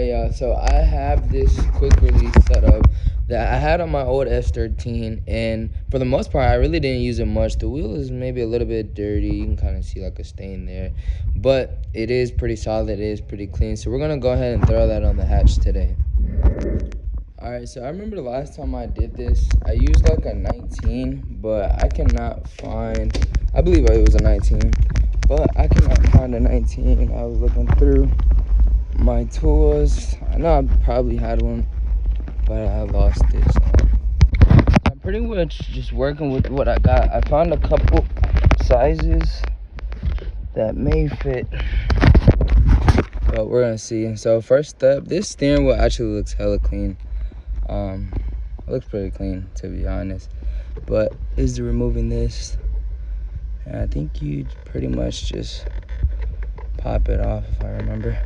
Alright, y'all, so I have this quick release setup that I had on my old S13, and for the most part I really didn't use it much. The wheel is maybe a little bit dirty, you can kind of see like a stain there, but it is pretty solid, it is pretty clean, so we're gonna go ahead and throw that on the hatch today. Alright, so I remember the last time I did this, I used like a 19, but I cannot find, I believe it was a 19, but I cannot find a 19. I was looking through my tools. I know I probably had one, but I lost it. So I'm pretty much just working with what I got. I found a couple sizes that may fit, but we're gonna see. So first step, this steering wheel actually looks hella clean. It looks pretty clean, to be honest, but is removing this, and I think you pretty much just pop it off, if I remember.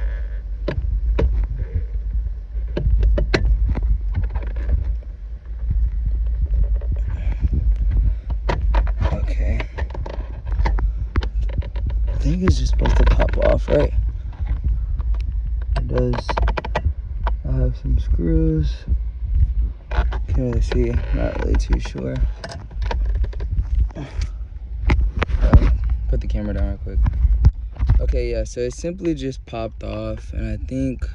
Okay, I think it's just supposed to pop off, right? It does. I have some screws. Can't really see, not really too sure. Put the camera down real quick. Okay, yeah, so it simply just popped off, and I think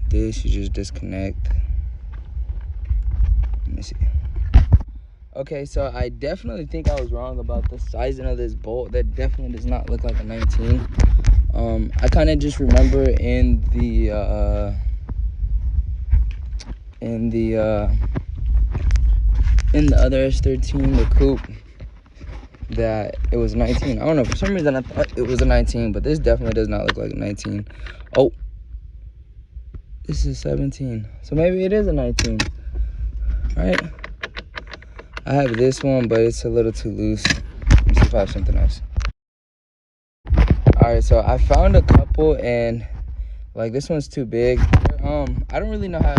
this you just disconnect. Let me see. Okay, so I definitely think I was wrong about the sizing of this bolt. That definitely does not look like a 19. I kind of just remember in the other S13, the coupe, that it was 19. I don't know, for some reason I thought it was a 19, but this definitely does not look like a 19. Oh, this is 17, so maybe it is a 19, right? I have this one, but it's a little too loose. Let me see if I have something else. All right, so I found a couple, and like this one's too big. I don't really know how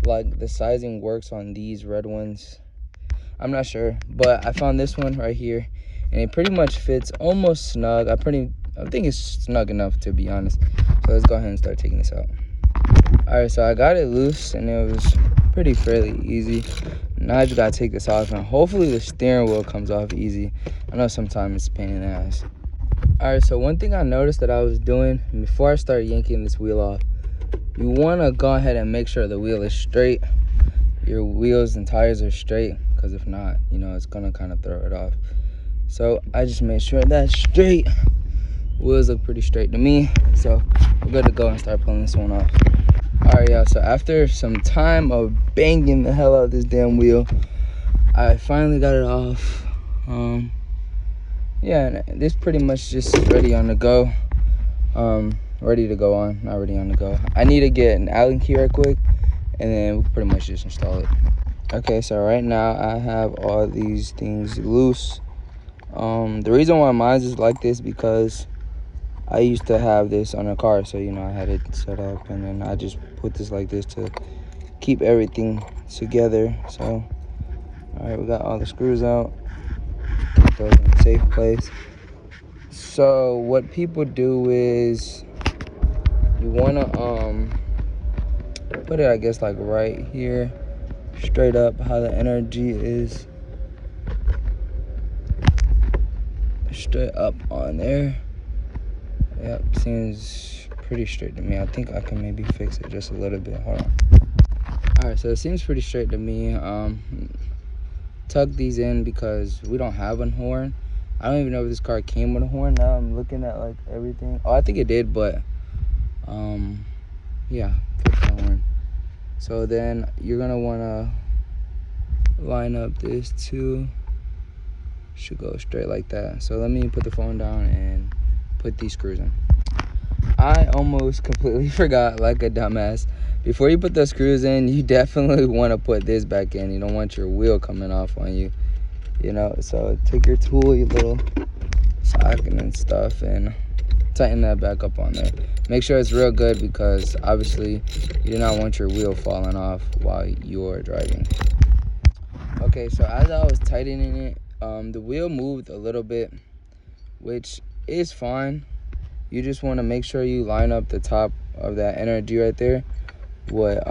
like the sizing works on these red ones. I'm not sure, but I found this one right here, and it pretty much fits almost snug. I think it's snug enough, to be honest. So let's go ahead and start taking this out. All right, so I got it loose, and it was fairly easy. Now I just gotta take this off, and hopefully the steering wheel comes off easy. I know sometimes it's a pain in the ass. All right, so one thing I noticed that I was doing before I started yanking this wheel off, you wanna go ahead and make sure the wheel is straight. Your wheels and tires are straight, because if not, you know, it's gonna kind of throw it off. So I just made sure that's straight. Wheels look pretty straight to me, so we're good to go and start pulling this one off. All right, y'all, so after some time of banging the hell out of this damn wheel, I finally got it off. Yeah, and this pretty much just ready on the go. Ready to go on, not ready on the go. I need to get an Allen key right quick, and then we'll pretty much just install it. Okay, so right now I have all these things loose. The reason why mine is like this because I used to have this on a car, so you know I had it set up, and then I just put this like this to keep everything together. So all right, we got all the screws out, keep those in a safe place. So what people do is you want to put it, I guess, like right here, straight up, how the energy is straight up on there. Yep, seems pretty straight to me. I think I can maybe fix it just a little bit. Hold on. All right, so it seems pretty straight to me. Tuck these in because we don't have a horn. I don't even know if this car came with a horn. Now I'm looking at like everything. Oh, I think it did, but yeah, put the horn. So then you're gonna wanna line up this too. Should go straight like that. So let me put the phone down and put these screws in. I almost completely forgot, like a dumbass. Before you put the screws in, you definitely want to put this back in. You don't want your wheel coming off on you, you know. So take your tool, your little socket and stuff, and tighten that back up on there. Make sure it's real good because obviously you do not want your wheel falling off while you're driving. Okay, so as I was tightening it, the wheel moved a little bit, which is fine. You just want to make sure you line up the top of that energy right there, what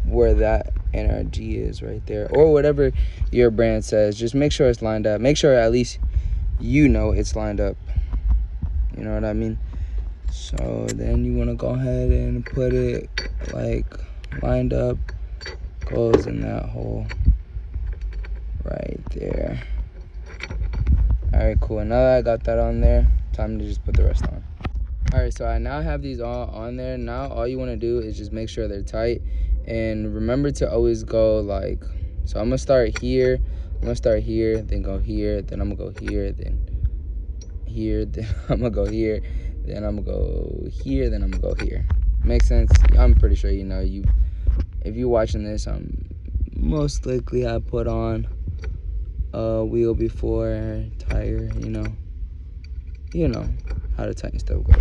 where that energy is right there, or whatever your brand says. Just make sure it's lined up. Make sure at least you know it's lined up. You know what I mean? So then you want to go ahead and put it like lined up, goes in that hole right there. All right, cool. Now that I got that on there, time to just put the rest on. All right, so I now have these all on there. Now all you want to do is just make sure they're tight, and remember to always go like, so I'm gonna start here, then go here, then I'm gonna go here, then here, then I'm gonna go here, then I'm gonna go here, then I'm gonna go here. Makes sense? I'm pretty sure you know. If you're watching this, I'm most likely I put on a wheel before, tire, you know how to tighten stuff goes.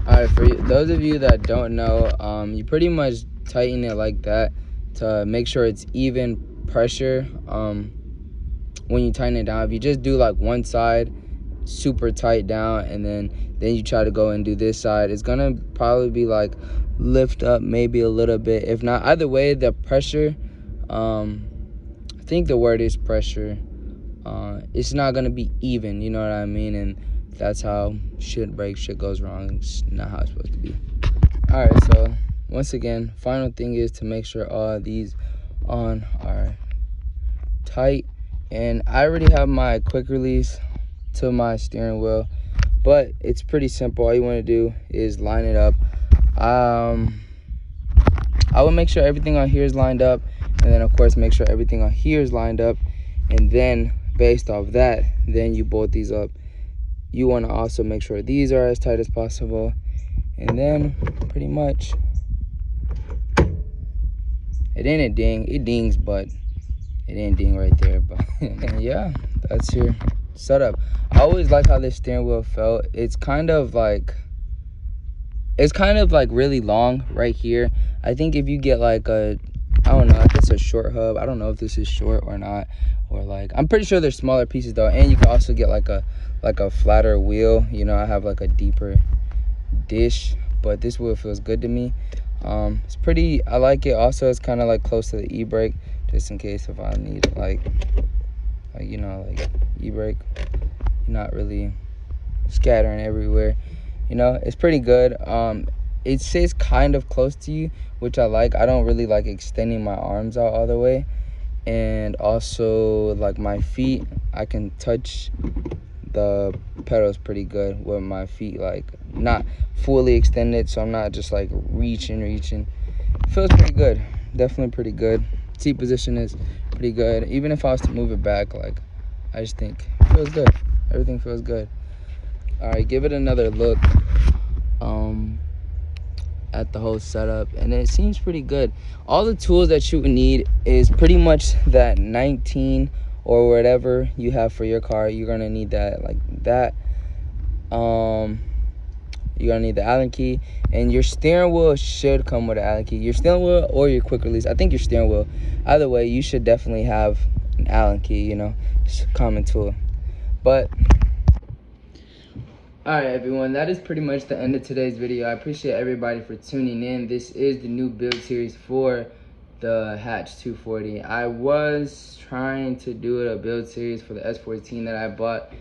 All right, for those of you that don't know, you pretty much tighten it like that to make sure it's even pressure when you tighten it down. If you just do like one side super tight down, and then you try to go and do this side, it's gonna probably be like lift up maybe a little bit. If not, either way, the pressure, I think the word is pressure, it's not gonna be even, you know what I mean? And that's how shit breaks, shit goes wrong. It's not how it's supposed to be. All right, so once again, final thing is to make sure all these on are tight. And I already have my quick release to my steering wheel, but it's pretty simple. All you want to do is line it up. I will make sure everything on here is lined up, and then of course make sure everything on here is lined up, and then based off that, then you bolt these up. You want to also make sure these are as tight as possible, and then pretty much it didn't ding. It dings, but it didn't ding right there. But and yeah, that's your setup. I always like how this steering wheel felt. It's kind of like really long right here. I think if you get like a, I don't know, I guess a short hub. I don't know if this is short or not, or like, I'm pretty sure there's smaller pieces though. And you can also get like a flatter wheel. You know, I have like a deeper dish, but this wheel feels good to me. It's pretty, I like it. Also, it's kind of like close to the e-brake, just in case if I need like you know, like e-brake, not really scattering everywhere. You know, it's pretty good. It stays kind of close to you, which I like. I don't really like extending my arms out all the way. And also like my feet, I can touch the pedals pretty good with my feet, like not fully extended, so I'm not just like reaching. It feels pretty good, definitely pretty good. Seat position is pretty good. Even if I was to move it back, like, I just think it feels good. Everything feels good. All right, give it another look at the whole setup, and it seems pretty good. All the tools that you would need is pretty much that 19 or whatever you have for your car. You're gonna need that, like that. You're gonna need the Allen key, and your steering wheel should come with an Allen key. Your steering wheel or your quick release. I think your steering wheel. Either way, you should definitely have an Allen key. You know, it's a common tool. But all right, everyone, that is pretty much the end of today's video. I appreciate everybody for tuning in. This is the new build series for the Hatch 240. I was trying to do a build series for the S14 that I bought,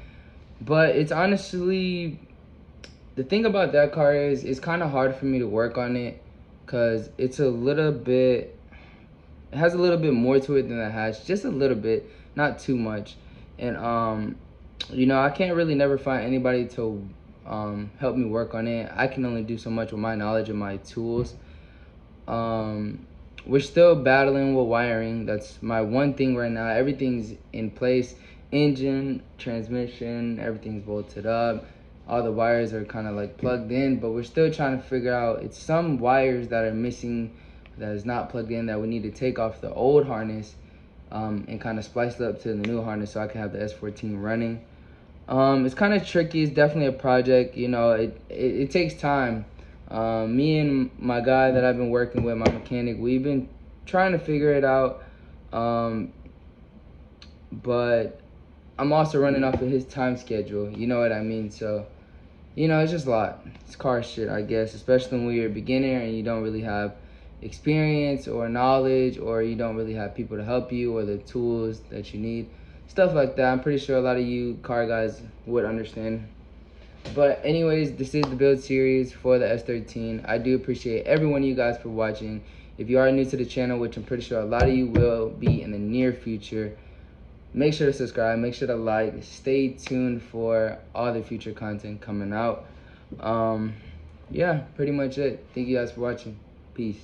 but it's honestly, the thing about that car is it's kind of hard for me to work on it because it's a little bit, it has a little bit more to it than the Hatch, just a little bit, not too much. And you know, I can't really never find anybody to help me work on it. I can only do so much with my knowledge and my tools. We're still battling with wiring. That's my one thing right now. Everything's in place. Engine, transmission, everything's bolted up. All the wires are kind of like plugged in, but we're still trying to figure out, it's some wires that are missing, that is not plugged in, that we need to take off the old harness and kind of splice it up to the new harness so I can have the S14 running. It's kind of tricky. It's definitely a project. You know, it takes time. Me and my guy that I've been working with, my mechanic, we've been trying to figure it out. But I'm also running off of his time schedule. You know what I mean? So you know, it's just a lot. It's car shit, I guess, especially when you're a beginner and you don't really have experience or knowledge, or you don't really have people to help you or the tools that you need. Stuff like that. I'm pretty sure a lot of you car guys would understand. But anyways, this is the build series for the S13. I do appreciate every one of you guys for watching. If you are new to the channel, which I'm pretty sure a lot of you will be in the near future, make sure to subscribe, make sure to like, stay tuned for all the future content coming out. Yeah, pretty much it. Thank you guys for watching. Peace.